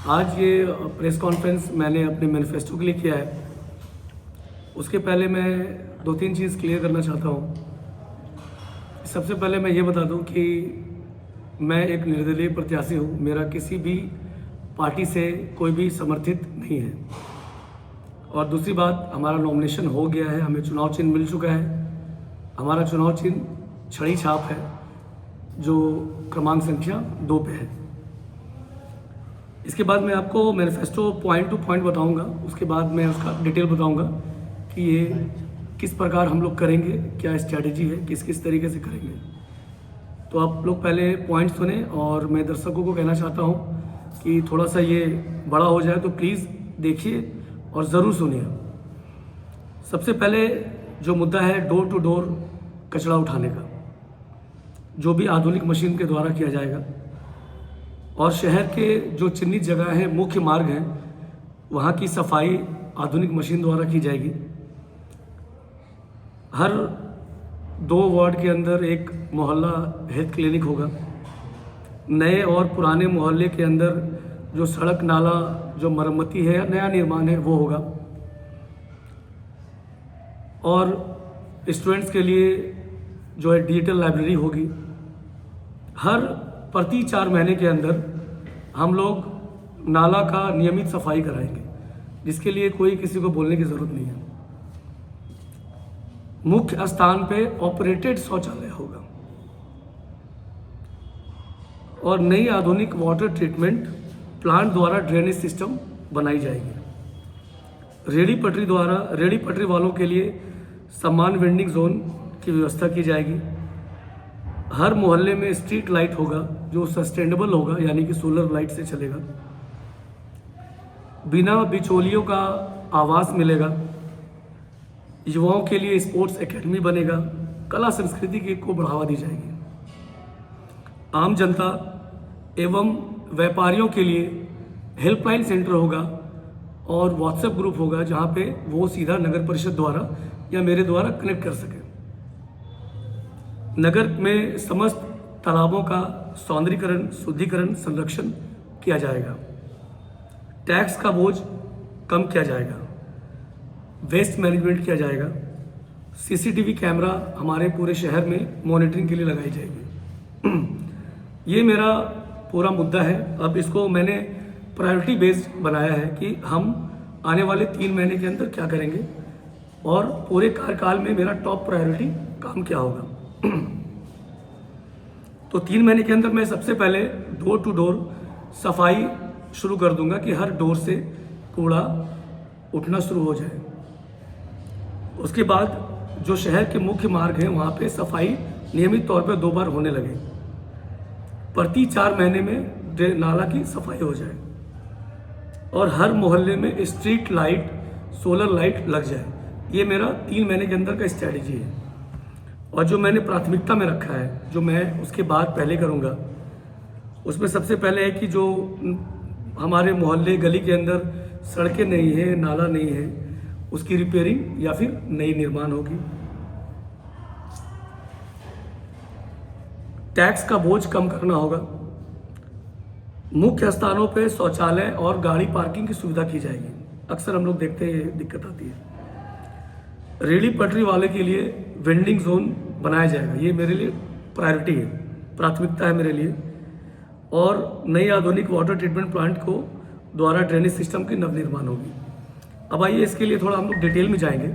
आज ये press conference मैंने अपने मैनिफेस्टो के लिए किया है। उसके पहले मैं दो तीन चीज़ क्लियर करना चाहता हूँ। सबसे पहले मैं ये बता दूँ कि मैं एक निर्दलीय प्रत्याशी हूँ। मेरा किसी भी पार्टी से कोई भी समर्थित नहीं है। और दूसरी बात, हमारा नॉमिनेशन हो गया है, हमें चुनाव चिन्ह मिल चुका है। हमारा चुनाव चिन्ह छड़ी छाप है, जो क्रमांक संख्या 2 पे है। इसके बाद मैं आपको मैनिफेस्टो पॉइंट टू पॉइंट बताऊंगा। उसके बाद मैं उसका डिटेल बताऊंगा कि ये किस प्रकार हम लोग करेंगे, क्या स्ट्रैटेजी है, किस किस तरीके से करेंगे। तो आप लोग पहले पॉइंट सुने और मैं दर्शकों को कहना चाहता हूँ कि थोड़ा सा ये बड़ा हो जाए तो प्लीज़ देखिए और ज़रूर सुनिए। सबसे पहले जो मुद्दा है डोर टू डोर कचरा उठाने का, जो भी आधुनिक मशीन के द्वारा किया जाएगा। और शहर के जो चिन्हित जगह हैं, मुख्य मार्ग हैं, वहाँ की सफाई आधुनिक मशीन द्वारा की जाएगी। हर 2 वार्ड के अंदर एक मोहल्ला हेल्थ क्लिनिक होगा। नए और पुराने मोहल्ले के अंदर जो सड़क नाला जो मरम्मती है या नया निर्माण है वो होगा। और स्टूडेंट्स के लिए जो है डिजिटल लाइब्रेरी होगी। हर प्रति 4 महीने के अंदर हम लोग नाला का नियमित सफाई कराएंगे, जिसके लिए कोई किसी को बोलने की ज़रूरत नहीं है। मुख्य स्थान पे ऑपरेटेड शौचालय होगा और नई आधुनिक वाटर ट्रीटमेंट प्लांट द्वारा ड्रेनेज सिस्टम बनाई जाएगी। रेडी पटरी वालों के लिए समान वेंडिंग जोन की व्यवस्था की जाएगी। हर मोहल्ले में स्ट्रीट लाइट होगा जो सस्टेनेबल होगा, यानी कि सोलर लाइट से चलेगा। बिना बिचौलियों का आवास मिलेगा। युवाओं के लिए स्पोर्ट्स एकेडमी बनेगा। कला संस्कृति को बढ़ावा दी जाएगी। आम जनता एवं व्यापारियों के लिए हेल्पलाइन सेंटर होगा और व्हाट्सएप ग्रुप होगा, जहां पे वो सीधा नगर परिषद द्वारा या मेरे द्वारा कनेक्ट कर सके। नगर में समस्त तालाबों का सौंदर्यीकरण, शुद्धिकरण, संरक्षण किया जाएगा। टैक्स का बोझ कम किया जाएगा। वेस्ट मैनेजमेंट किया जाएगा। सीसीटीवी कैमरा हमारे पूरे शहर में मॉनिटरिंग के लिए लगाई जाएगी। ये मेरा पूरा मुद्दा है। अब इसको मैंने प्रायोरिटी बेस्ड बनाया है कि हम आने वाले 3 महीने के अंदर क्या करेंगे और पूरे कार्यकाल में मेरा टॉप प्रायोरिटी काम क्या होगा। तो 3 महीने के अंदर मैं सबसे पहले डोर टू डोर सफाई शुरू कर दूंगा कि हर डोर से कूड़ा उठना शुरू हो जाए। उसके बाद जो शहर के मुख्य मार्ग हैं वहाँ पे सफाई नियमित तौर पे 2 बार होने लगे। प्रति 4 महीने में नाला की सफाई हो जाए और हर मोहल्ले में स्ट्रीट लाइट, सोलर लाइट लग जाए। ये मेरा 3 महीने के अंदर का स्ट्रैटेजी है। और जो मैंने प्राथमिकता में रखा है, जो मैं उसके बाद पहले करूँगा, उसमें सबसे पहले है कि जो हमारे मोहल्ले गली के अंदर सड़कें नहीं है, नाला नहीं है, उसकी रिपेयरिंग या फिर नई निर्माण होगी। टैक्स का बोझ कम करना होगा। मुख्य स्थानों पे शौचालय और गाड़ी पार्किंग की सुविधा की जाएगी। अक्सर हम लोग देखते हैं ये दिक्कत आती है। रेडी पटरी वाले के लिए वेंडिंग जोन बनाया जाएगा। ये मेरे लिए प्रायोरिटी है, प्राथमिकता है मेरे लिए। और नई आधुनिक वाटर ट्रीटमेंट प्लांट को द्वारा ड्रेनेज सिस्टम की नवनिर्माण होगी। अब आइए इसके लिए थोड़ा हम लोग डिटेल में जाएंगे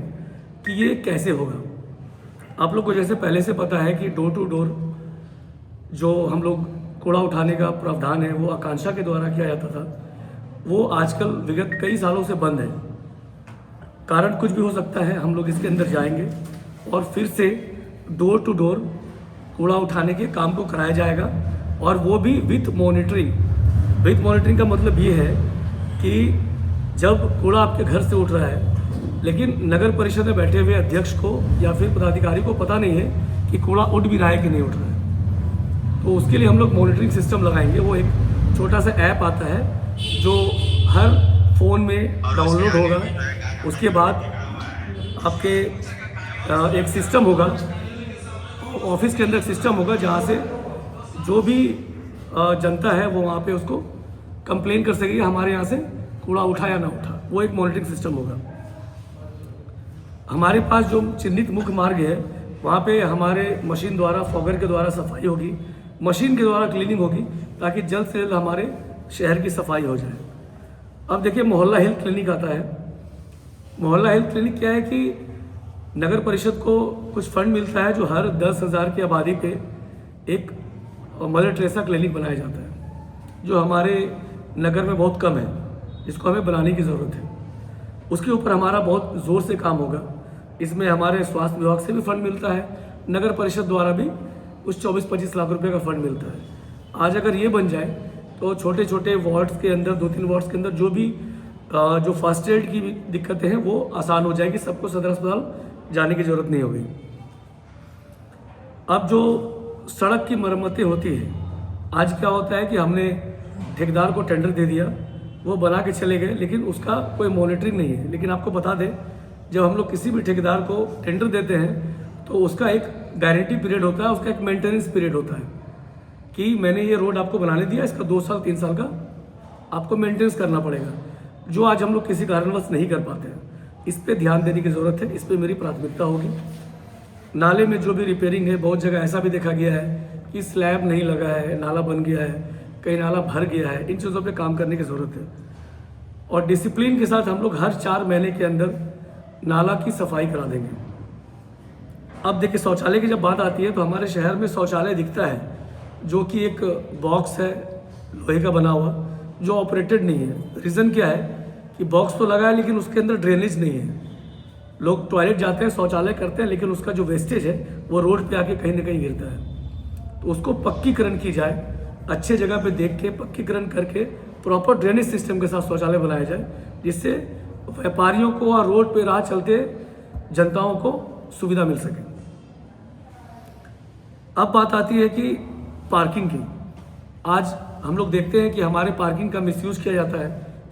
कि ये कैसे होगा। आप लोग को जैसे पहले से पता है कि डोर टू डोर जो हम लोग कूड़ा उठाने का प्रावधान है वो आकांक्षा के द्वारा किया जाता था, वो आजकल विगत कई सालों से बंद है। कारण कुछ भी हो सकता है। हम लोग इसके अंदर जाएंगे और फिर से डोर टू डोर कूड़ा उठाने के काम को कराया जाएगा, और वो भी विथ मॉनिटरिंग। विथ मॉनिटरिंग का मतलब ये है कि जब कूड़ा आपके घर से उठ रहा है, लेकिन नगर परिषद में बैठे हुए अध्यक्ष को या फिर पदाधिकारी को पता नहीं है कि कूड़ा उठ भी रहा है कि नहीं उठ रहा है, तो उसके लिए हम लोग मॉनिटरिंग सिस्टम लगाएंगे। वो एक छोटा सा ऐप आता है जो हर फ़ोन में डाउनलोड होगा। उसके बाद आपके एक सिस्टम होगा, ऑफिस के अंदर सिस्टम होगा, जहाँ से जो भी जनता है वो वहाँ पे उसको कंप्लेन कर सके हमारे यहाँ से कूड़ा उठा या ना उठा, वो एक मॉनिटरिंग सिस्टम होगा। हमारे पास जो चिन्हित मुख्य मार्ग है वहाँ पे हमारे मशीन द्वारा, फॉगर के द्वारा सफाई होगी, मशीन के द्वारा क्लीनिंग होगी, ताकि जल्द से जल्द हमारे शहर की सफाई हो जाए। अब देखिए मोहल्ला हेल्थ क्लिनिक आता है। मोहल्ला हेल्थ क्लिनिक क्या है कि नगर परिषद को कुछ फंड मिलता है जो हर 10,000 की आबादी पे एक मदर टेरेसा क्लिनिक बनाया जाता है, जो हमारे नगर में बहुत कम है, जिसको हमें बनाने की ज़रूरत है। उसके ऊपर हमारा बहुत ज़ोर से काम होगा। इसमें हमारे स्वास्थ्य विभाग से भी फंड मिलता है, नगर परिषद द्वारा भी कुछ 24-25 लाख रुपए का फंड मिलता है। आज अगर ये बन जाए तो छोटे छोटे वार्ड्स के अंदर, 2-3 वार्ड्स के अंदर जो भी जो फर्स्ट एड की दिक्कतें हैं वो आसान हो जाएगी, सबको सदर अस्पताल जाने की ज़रूरत नहीं होगी। अब जो सड़क की मरम्मतें होती है, आज क्या होता है कि हमने ठेकेदार को टेंडर दे दिया, वो बना के चले गए, लेकिन उसका कोई मॉनिटरिंग नहीं है। लेकिन आपको बता दें, जब हम लोग किसी भी ठेकेदार को टेंडर देते हैं तो उसका एक गारंटी पीरियड होता है, उसका एक मेंटेनेंस पीरियड होता है कि मैंने ये रोड आपको बनाने दिया, इसका 2 साल 3 साल का आपको मेंटेनेंस करना पड़ेगा, जो आज हम लोग किसी कारणवश नहीं कर पाते हैं। इस पे ध्यान देने की ज़रूरत है, इस पे मेरी प्राथमिकता होगी। नाले में जो भी रिपेयरिंग है, बहुत जगह ऐसा भी देखा गया है कि स्लैब नहीं लगा है, नाला बन गया है, कहीं नाला भर गया है। इन चीज़ों पे काम करने की ज़रूरत है और डिसिप्लिन के साथ हम लोग हर 4 महीने के अंदर नाला की सफाई करा देंगे। अब देखिए शौचालय की जब बात आती है तो हमारे शहर में शौचालय दिखता है जो कि एक बॉक्स है लोहे का बना हुआ, जो ऑपरेटेड नहीं है। रीज़न क्या है कि बॉक्स तो लगा है लेकिन उसके अंदर ड्रेनेज नहीं है। लोग टॉयलेट जाते हैं, शौचालय करते हैं, लेकिन उसका जो वेस्टेज है वो रोड पे आके कहीं ना कहीं गिरता है। तो उसको पक्कीकरण की जाए, अच्छे जगह पे देख के पक्कीकरण करके प्रॉपर ड्रेनेज सिस्टम के साथ शौचालय बनाया जाए, जिससे व्यापारियों को और रोड पे राह चलते जनताओं को सुविधा मिल सके। अब बात आती है कि पार्किंग की। आज हम लोग देखते हैं कि हमारे पार्किंग का मिसयूज़ किया जाता है,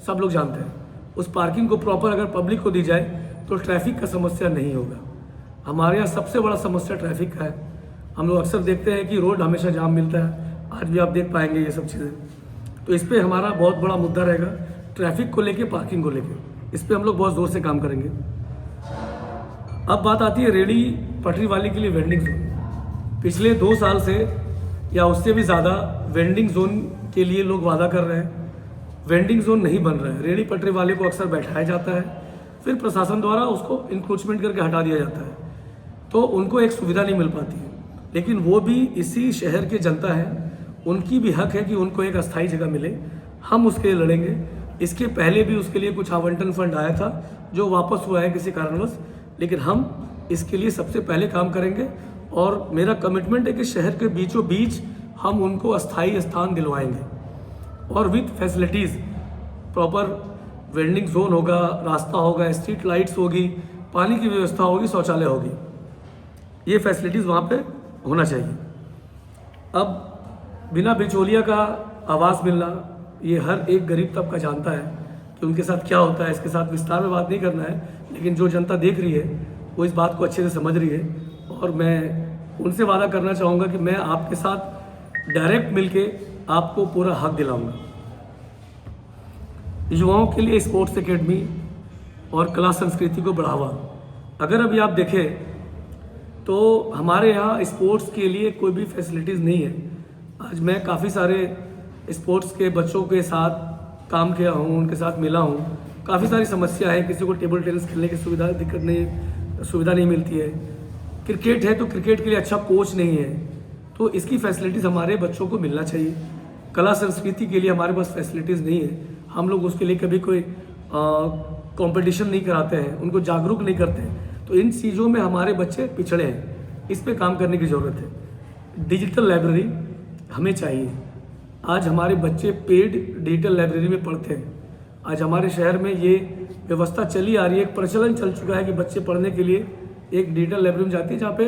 सब लोग जानते हैं। उस पार्किंग को प्रॉपर अगर पब्लिक को दी जाए तो ट्रैफिक का समस्या नहीं होगा। हमारे यहाँ सबसे बड़ा समस्या ट्रैफिक का है। हम लोग अक्सर देखते हैं कि रोड हमेशा जाम मिलता है, आज भी आप देख पाएंगे ये सब चीज़ें। तो इस पर हमारा बहुत बड़ा मुद्दा रहेगा, ट्रैफिक को लेके, पार्किंग को लेके। इस पर हम लोग बहुत ज़ोर से काम करेंगे। अब बात आती है रेडी पटरी वाले के लिए वेंडिंग जोन। पिछले 2 साल से या उससे भी ज़्यादा वेंडिंग जोन के लिए लोग वादा कर रहे हैं, वेंडिंग जोन नहीं बन रहा है। रेडी पटरी वाले को अक्सर बैठाया जाता है, फिर प्रशासन द्वारा उसको इंक्रोचमेंट करके हटा दिया जाता है, तो उनको एक सुविधा नहीं मिल पाती है। लेकिन वो भी इसी शहर के जनता है, उनकी भी हक है कि उनको एक अस्थायी जगह मिले। हम उसके लिए लड़ेंगे। इसके पहले भी उसके लिए कुछ आवंटन फंड आया था जो वापस हुआ है किसी कारणवश, लेकिन हम इसके लिए सबसे पहले काम करेंगे और मेरा कमिटमेंट है कि शहर के बीचों बीच हम उनको अस्थायी स्थान दिलवाएंगे और with facilities. Proper vending zone होगा, रास्ता होगा, स्ट्रीट लाइट्स होगी, पानी की व्यवस्था होगी, शौचालय होगी। ये फैसिलिटीज़ वहाँ पे होना चाहिए। अब बिना बिचौलिया का आवास मिलना, ये हर एक गरीब तबका जानता है कि उनके साथ क्या होता है। इसके साथ विस्तार में बात नहीं करना है, लेकिन जो जनता देख रही है वो इस बात को अच्छे से समझ रही है। और मैं उनसे वादा करना चाहूँगा कि मैं आपके साथ डायरेक्ट मिलके आपको पूरा हक दिलाऊंगा। युवाओं के लिए स्पोर्ट्स एकेडमी और कला संस्कृति को बढ़ावा। अगर अभी आप देखें तो हमारे यहाँ स्पोर्ट्स के लिए कोई भी फैसिलिटीज़ नहीं है। आज मैं काफ़ी सारे स्पोर्ट्स के बच्चों के साथ काम किया हूँ, उनके साथ मिला हूँ। काफ़ी सारी समस्या है, किसी को टेबल टेनिस खेलने की सुविधा नहीं मिलती है। क्रिकेट है तो क्रिकेट के लिए अच्छा कोच नहीं है, तो इसकी फैसिलिटीज़ हमारे बच्चों को मिलना चाहिए। कला संस्कृति के लिए हमारे पास फैसिलिटीज़ नहीं है, हम लोग उसके लिए कभी कोई कंपटीशन नहीं कराते हैं, उनको जागरूक नहीं करते हैं। तो इन चीज़ों में हमारे बच्चे पिछड़े हैं, इस पे काम करने की ज़रूरत है। डिजिटल लाइब्रेरी हमें चाहिए। आज हमारे बच्चे पेड डिजिटल लाइब्रेरी में पढ़ते हैं। आज हमारे शहर में ये व्यवस्था चली आ रही है, एक प्रचलन चल चुका है कि बच्चे पढ़ने के लिए एक डिजिटल लाइब्रेरी में जाते हैं, जहाँ पे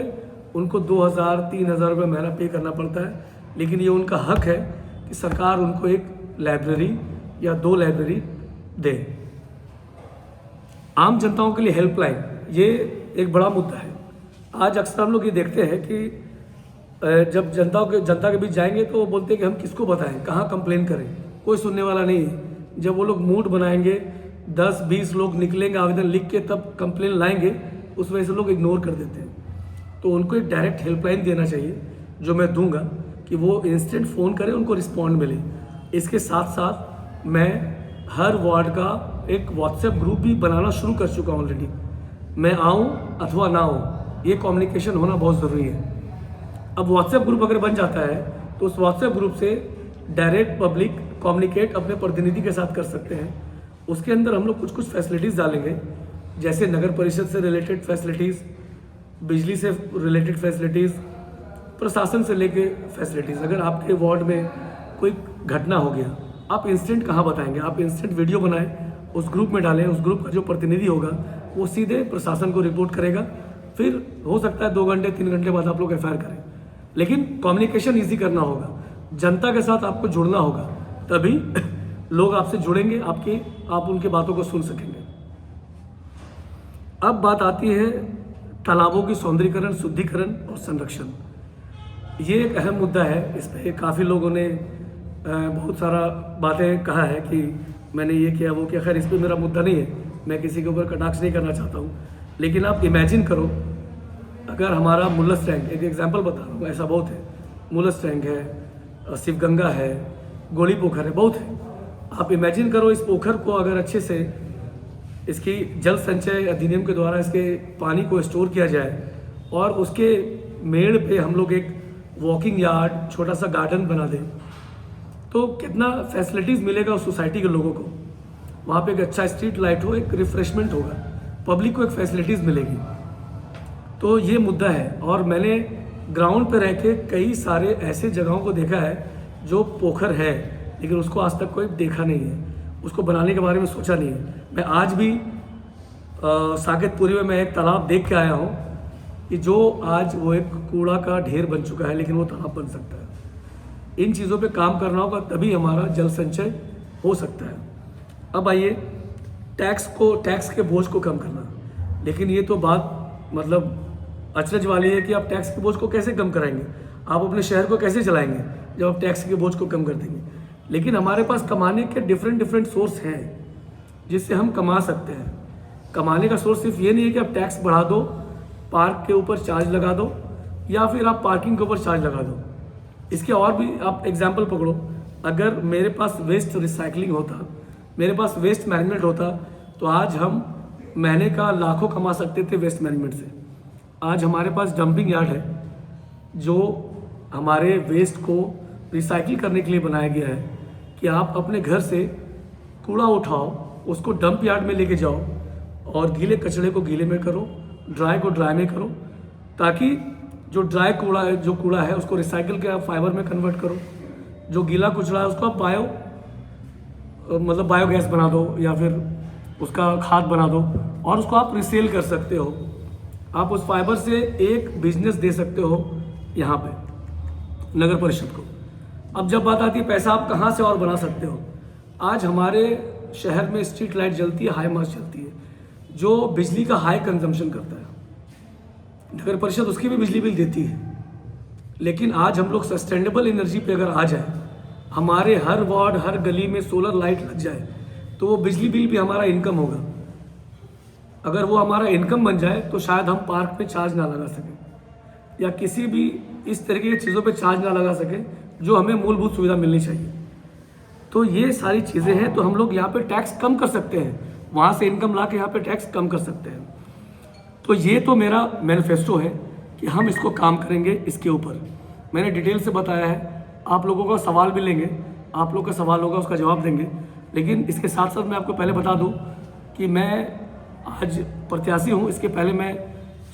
उनको 2,000-3,000 रुपये महीना पे करना पड़ता है। लेकिन ये उनका हक है कि सरकार उनको एक लाइब्रेरी या 2 लाइब्रेरी दे। आम जनताओं के लिए हेल्पलाइन, ये एक बड़ा मुद्दा है। आज अक्सर हम लोग ये देखते हैं कि जब जनता के बीच जाएंगे तो वो बोलते हैं कि हम किसको बताएं, कहाँ कंप्लेन करें। कोई सुनने वाला नहीं है। जब वो लोग मूड बनाएंगे, 10-20 लोग निकलेंगे आवेदन लिख के, तब कंप्लेन लाएंगे, उस वजह से लोग इग्नोर कर देते हैं। तो उनको एक डायरेक्ट हेल्पलाइन देना चाहिए, जो मैं दूंगा, कि वो इंस्टेंट फ़ोन करें, उनको रिस्पॉन्ड मिले। इसके साथ साथ मैं हर वार्ड का एक व्हाट्सएप ग्रुप भी बनाना शुरू कर चुका हूँ ऑलरेडी। मैं आऊँ अथवा ना आऊँ, ये कम्युनिकेशन होना बहुत ज़रूरी है। अब व्हाट्सएप ग्रुप अगर बन जाता है तो उस व्हाट्सएप ग्रुप से डायरेक्ट पब्लिक कम्युनिकेट अपने प्रतिनिधि के साथ कर सकते हैं। उसके अंदर हम लोग कुछ कुछ फैसिलिटीज़ डालेंगे, जैसे नगर परिषद से रिलेटेड फैसिलिटीज़, बिजली से रिलेटेड फैसिलिटीज़, प्रशासन से लेके फैसिलिटीज़। अगर आपके वार्ड में कोई घटना हो गया, आप इंस्टेंट कहाँ बताएंगे? आप इंस्टेंट वीडियो बनाएं, उस ग्रुप में डालें। उस ग्रुप का जो प्रतिनिधि होगा वो सीधे प्रशासन को रिपोर्ट करेगा। फिर हो सकता है 2 घंटे 3 घंटे बाद आप लोग एफआईआर करें, लेकिन कम्युनिकेशन ईजी करना होगा, जनता के साथ आपको जुड़ना होगा, तभी लोग आपसे जुड़ेंगे, आप उनकी बातों को सुन सकेंगे। अब बात आती है तालाबों की सौंदर्यीकरण, शुद्धिकरण और संरक्षण। ये एक अहम मुद्दा है। इस पर काफ़ी लोगों ने बहुत सारा बातें कहा है कि मैंने ये किया वो किया। खैर, इस पर मेरा मुद्दा नहीं है, मैं किसी के ऊपर कटाक्ष नहीं करना चाहता हूँ। लेकिन आप इमेजिन करो, अगर हमारा मुल्लस टैंक, एक एग्जांपल बता रहा हूँ, ऐसा बहुत है, मुल्लस टैंक है, शिवगंगा है, गोली पोखर है, बहुत है। आप इमेजिन करो, इस पोखर को अगर अच्छे से इसकी जल संचय अधिनियम के द्वारा इसके पानी को स्टोर किया जाए और उसके मेड़ पे हम लोग एक वॉकिंग यार्ड, छोटा सा गार्डन बना दें, तो कितना फैसिलिटीज़ मिलेगा उस सोसाइटी के लोगों को। वहाँ पे एक अच्छा स्ट्रीट लाइट हो, एक रिफ्रेशमेंट होगा, पब्लिक को एक फैसिलिटीज़ मिलेगी। तो ये मुद्दा है। और मैंने ग्राउंड पे रह के कई सारे ऐसे जगहों को देखा है जो पोखर है, लेकिन उसको आज तक कोई देखा नहीं है, उसको बनाने के बारे में सोचा नहीं है। मैं आज भी साकेतपुरी में मैं एक तालाब देख के आया हूँ कि जो आज वो एक कूड़ा का ढेर बन चुका है, लेकिन वो तालाब बन सकता है। इन चीज़ों पे काम करना होगा, तभी हमारा जल संचय हो सकता है। अब आइए टैक्स के बोझ को कम करना। लेकिन ये तो बात मतलब अचरज वाली है कि आप टैक्स के बोझ को कैसे कम कराएंगे? आप अपने शहर को कैसे चलाएंगे जब आप टैक्स के बोझ को कम कर देंगे? लेकिन हमारे पास कमाने के डिफरेंट सोर्स हैं जिससे हम कमा सकते हैं। कमाने का सोर्स सिर्फ ये नहीं है कि आप टैक्स बढ़ा दो, पार्क के ऊपर चार्ज लगा दो, या फिर आप पार्किंग के ऊपर चार्ज लगा दो। इसके और भी आप एग्जाम्पल पकड़ो। अगर मेरे पास वेस्ट रिसाइकलिंग होता, मेरे पास वेस्ट मैनेजमेंट होता, तो आज हम महीने का लाखों कमा सकते थे वेस्ट मैनेजमेंट से। आज हमारे पास डंपिंग यार्ड है जो हमारे वेस्ट को रिसाइकिल करने के लिए बनाया गया है कि आप अपने घर से कूड़ा उठाओ, उसको डंप यार्ड में लेके जाओ और गीले कचरे को गीले में करो, ड्राई को ड्राई में करो, ताकि जो ड्राई कूड़ा है उसको रिसाइकिल के आप फाइबर में कन्वर्ट करो, जो गीला कचरा है उसको आप बायोगैस बना दो या फिर उसका खाद बना दो और उसको आप रिसेल कर सकते हो। आप उस फाइबर से एक बिजनेस दे सकते हो यहाँ पे नगर परिषद को। अब जब बात आती है पैसा आप कहाँ से और बना सकते हो, आज हमारे शहर में स्ट्रीट लाइट जलती है, हाई मास जलती है, जो बिजली का हाई कंजम्पशन करता है। नगर परिषद उसकी भी बिजली बिल देती है, लेकिन आज हम लोग सस्टेनेबल एनर्जी पे अगर आ जाए, हमारे हर वार्ड हर गली में सोलर लाइट लग जाए, तो वो बिजली बिल भी हमारा इनकम होगा। अगर वो हमारा इनकम बन जाए तो शायद हम पार्क में चार्ज ना लगा सकें या किसी भी इस तरीके की चीज़ों पे चार्ज ना लगा सकें जो हमें मूलभूत सुविधा मिलनी चाहिए। तो ये सारी चीज़ें हैं, तो हम लोग यहाँ पे टैक्स कम कर सकते हैं, वहाँ से इनकम ला के यहाँ पे टैक्स कम कर सकते हैं। तो ये तो मेरा मैनिफेस्टो है कि हम इसको काम करेंगे। इसके ऊपर मैंने डिटेल से बताया है, आप लोगों का सवाल भी लेंगे, आप लोग का सवाल होगा उसका जवाब देंगे। लेकिन इसके साथ साथ मैं आपको पहले बता दूं कि मैं आज प्रत्याशी हूं, इसके पहले मैं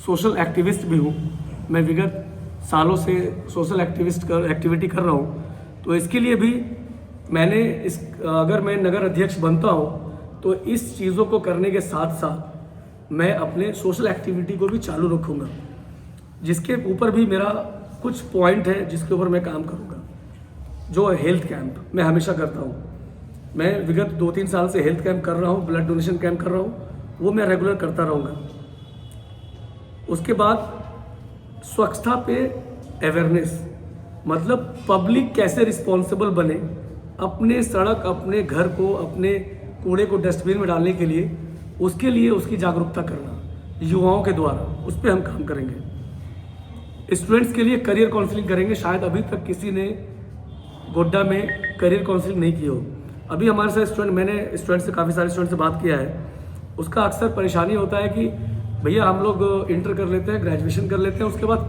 सोशल एक्टिविस्ट भी हूं। मैं विगत सालों से सोशल एक्टिविटी कर रहा हूं। तो इसके लिए भी मैंने अगर मैं नगर अध्यक्ष बनता हूं तो इस चीज़ों को करने के साथ साथ मैं अपने सोशल एक्टिविटी को भी चालू रखूँगा, जिसके ऊपर भी मेरा कुछ पॉइंट है जिसके ऊपर मैं काम करूँगा। जो हेल्थ कैंप मैं हमेशा करता हूँ, मैं विगत 2-3 साल से हेल्थ कैंप कर रहा हूँ, ब्लड डोनेशन कैंप कर रहा हूँ, वो मैं रेगुलर करता रहूँगा। उसके बाद स्वच्छता पे अवेयरनेस, मतलब पब्लिक कैसे रिस्पॉन्सिबल बने अपने सड़क, अपने घर को, अपने कूड़े को डस्टबिन में डालने के लिए, उसके लिए उसकी जागरूकता करना युवाओं के द्वारा, उस पर हम काम करेंगे। स्टूडेंट्स के लिए करियर काउंसलिंग करेंगे। शायद अभी तक किसी ने गोड्डा में करियर काउंसलिंग नहीं की हो। अभी हमारे साथ स्टूडेंट, मैंने स्टूडेंट से, काफ़ी सारे स्टूडेंट से बात किया है, उसका अक्सर परेशानी होता है कि भैया हम लोग इंटर कर लेते हैं, ग्रेजुएशन कर लेते हैं, उसके बाद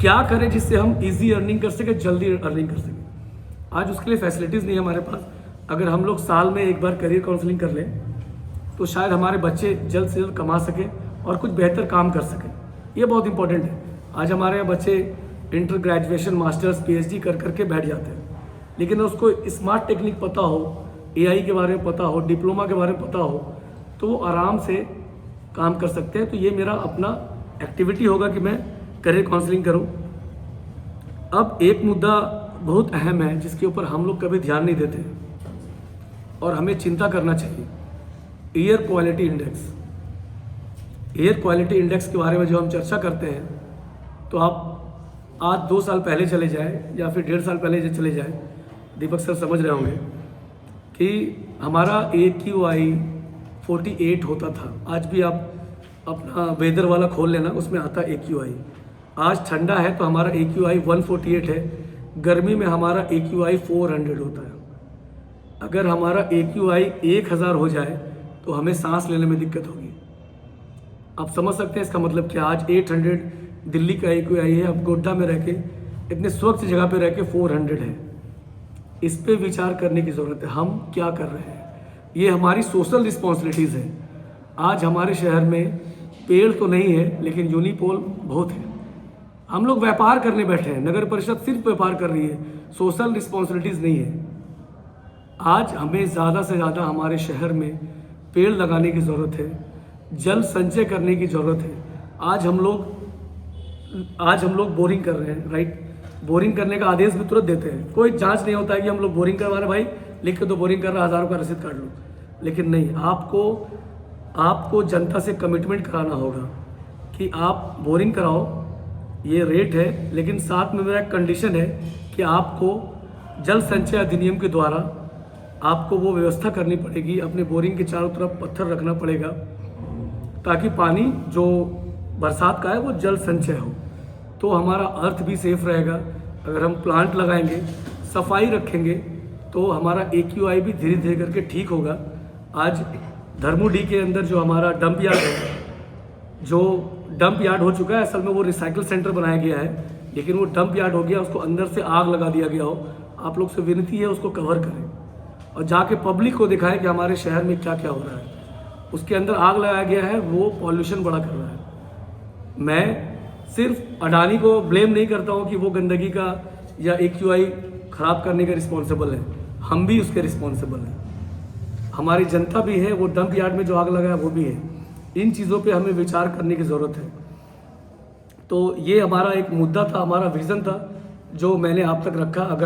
क्या करें जिससे हम इजी अर्निंग कर सकें, जल्दी अर्निंग कर सकें। आज उसके लिए फैसिलिटीज़ नहीं है हमारे पास। अगर हम लोग साल में एक बार करियर काउंसलिंग कर लें तो शायद हमारे बच्चे जल्द से जल्द कमा सकें और कुछ बेहतर काम कर सकें। ये बहुत इंपॉर्टेंट है। आज हमारे यहाँ बच्चे इंटर, ग्रेजुएशन, मास्टर्स, पीएचडी कर करके बैठ जाते हैं, लेकिन उसको स्मार्ट टेक्निक पता हो, एआई के बारे में पता हो, डिप्लोमा के बारे में पता हो, तो वो आराम से काम कर सकते हैं। तो ये मेरा अपना एक्टिविटी होगा कि मैं करियर काउंसलिंग करूं। अब एक मुद्दा बहुत अहम है जिसके ऊपर हम लोग कभी ध्यान नहीं देते और हमें चिंता करना चाहिए, air quality index. Air quality index के बारे में जो हम चर्चा करते हैं, तो आप आज 2 साल पहले चले जाए या फिर 1.5 साल पहले चले जाए, दीपक सर समझ रहे होंगे कि हमारा AQI 48 होता था। आज भी आप अपना वेदर वाला खोल लेना, उसमें आता है AQI। आज ठंडा है तो हमारा AQI 148 है, गर्मी में हमारा AQI 400 होता है। अगर हमारा AQI 1000 हो जाए तो हमें सांस लेने में दिक्कत होगी। आप समझ सकते हैं इसका मतलब क्या। आज 800 दिल्ली का AQI है, अब गोड्डा में रह के, इतने स्वच्छ जगह पे रह के 400 है। इस पे विचार करने की ज़रूरत है, हम क्या कर रहे हैं। ये हमारी सोशल रिस्पॉन्सिबिलिटीज़ है। आज हमारे शहर में पेड़ तो नहीं है लेकिन यूनिपोल बहुत है। हम लोग व्यापार करने बैठे हैं, नगर परिषद सिर्फ व्यापार कर रही है, सोशल रिस्पॉन्सिबिलिटीज़ नहीं है। आज हमें ज़्यादा से ज़्यादा हमारे शहर में पेड़ लगाने की ज़रूरत है, जल संचय करने की ज़रूरत है। आज हम लोग बोरिंग कर रहे हैं, राइट। बोरिंग करने का आदेश भी तुरंत देते हैं, कोई जांच नहीं होता है कि हम लोग बोरिंग करवा रहे, भाई लिख के तो बोरिंग कर रहा, 1000 रुपये रसीद काट लो। लेकिन नहीं, आपको जनता से कमिटमेंट कराना होगा कि आप बोरिंग कराओ, ये रेट है, लेकिन साथ में मेरा एक कंडीशन है कि आपको जल संचय अधिनियम के द्वारा आपको वो व्यवस्था करनी पड़ेगी, अपने बोरिंग के चारों तरफ पत्थर रखना पड़ेगा ताकि पानी जो बरसात का है वो जल संचय हो। तो हमारा अर्थ भी सेफ रहेगा। अगर हम प्लांट लगाएंगे, सफाई रखेंगे, तो हमारा AQI भी धीरे धीरे करके ठीक होगा। आज धर्मोडी के अंदर जो हमारा डंप यार्ड है, जो डंप यार्ड हो चुका है, असल में वो रिसाइकिल सेंटर बनाया गया है, लेकिन वो डंप यार्ड हो गया, उसको अंदर से आग लगा दिया गया हो। आप लोग से विनती है उसको कवर करें और जाके पब्लिक को दिखाएं कि हमारे शहर में क्या क्या हो रहा है। उसके अंदर आग लगाया गया है, वो पॉल्यूशन बड़ा कर रहा है। मैं सिर्फ अडानी को ब्लेम नहीं करता हूँ कि वो गंदगी का या AQI ख़राब करने का रिस्पॉन्सिबल है, हम भी उसके रिस्पॉन्सिबल हैं। हमारी जनता भी है, वो डंप यार्ड में जो आग लगाया वो भी है। इन चीज़ों पे हमें विचार करने की ज़रूरत है। तो ये हमारा एक मुद्दा था, हमारा विज़न था जो मैंने आप तक रखा। अगर